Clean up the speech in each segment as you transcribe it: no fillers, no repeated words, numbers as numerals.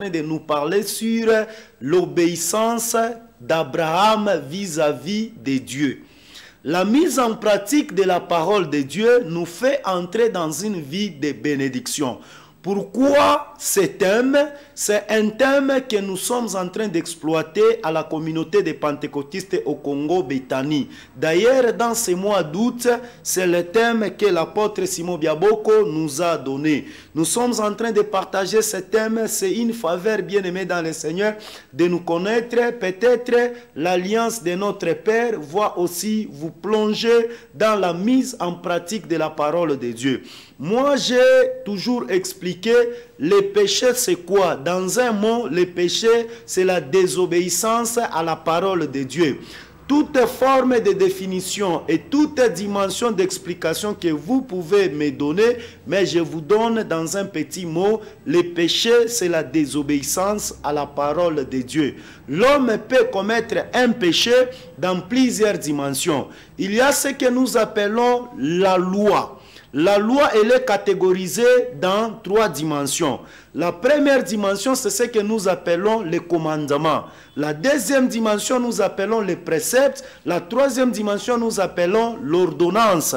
de nous parler sur l'obéissance d'Abraham vis-à-vis de Dieu. La mise en pratique de la parole de Dieu nous fait entrer dans une vie de bénédiction. Pourquoi ce thème? C'est un thème que nous sommes en train d'exploiter à la communauté des pentecôtistes au Congo, Béthanie. D'ailleurs, dans ce mois d'août, c'est le thème que l'apôtre Simon Biaboko nous a donné. Nous sommes en train de partager ce thème. C'est une faveur bien-aimée dans le Seigneur de nous connaître. Peut-être l'alliance de notre Père va aussi vous plonger dans la mise en pratique de la parole de Dieu. Moi, j'ai toujours expliqué le péché, c'est quoi? Dans un mot, le péché, c'est la désobéissance à la parole de Dieu. Toute forme de définition et toute dimension d'explication que vous pouvez me donner, mais je vous donne dans un petit mot, le péché, c'est la désobéissance à la parole de Dieu. L'homme peut commettre un péché dans plusieurs dimensions. Il y a ce que nous appelons la loi. La loi, elle est catégorisée dans 3 dimensions. La première dimension, c'est ce que nous appelons les commandements. La deuxième dimension, nous appelons les préceptes. La troisième dimension, nous appelons l'ordonnance.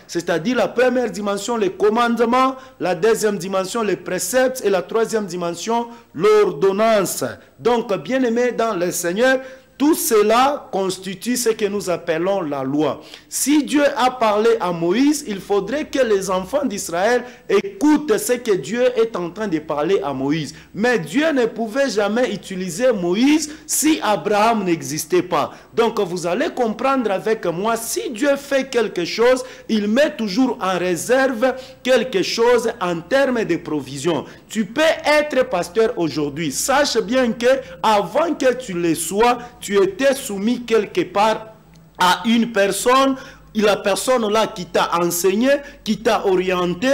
C'est-à-dire la première dimension, les commandements. La deuxième dimension, les préceptes. Et la troisième dimension, l'ordonnance. Donc, bien-aimés dans le Seigneur, tout cela constitue ce que nous appelons la loi. Si Dieu a parlé à Moïse, il faudrait que les enfants d'Israël écoutent ce que Dieu est en train de parler à Moïse. Mais Dieu ne pouvait jamais utiliser Moïse si Abraham n'existait pas. Donc vous allez comprendre avec moi, si Dieu fait quelque chose, il met toujours en réserve quelque chose en termes de provision. Tu peux être pasteur aujourd'hui. Sache bien que avant que tu le sois, tu étais soumis quelque part à une personne, la personne là qui t'a enseigné, qui t'a orienté,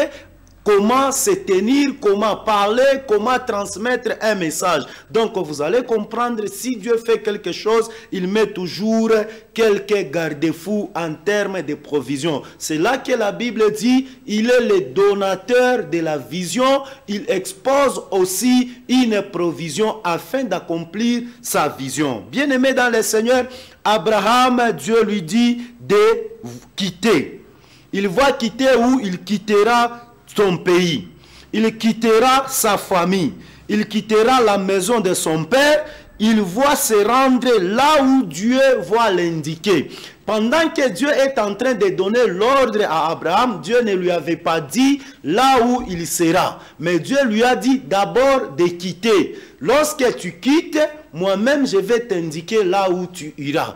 comment se tenir, comment parler, comment transmettre un message. Donc vous allez comprendre, si Dieu fait quelque chose, il met toujours quelques garde-fous en termes de provision. C'est là que la Bible dit, il est le donateur de la vision, il expose aussi une provision afin d'accomplir sa vision. Bien-aimé dans le Seigneur, Abraham, Dieu lui dit de quitter. Il va quitter où? Il quittera son pays, il quittera sa famille, il quittera la maison de son père, il va se rendre là où Dieu va l'indiquer. Pendant que Dieu est en train de donner l'ordre à Abraham, Dieu ne lui avait pas dit là où il sera. Mais Dieu lui a dit d'abord de quitter. Lorsque tu quittes, moi-même je vais t'indiquer là où tu iras.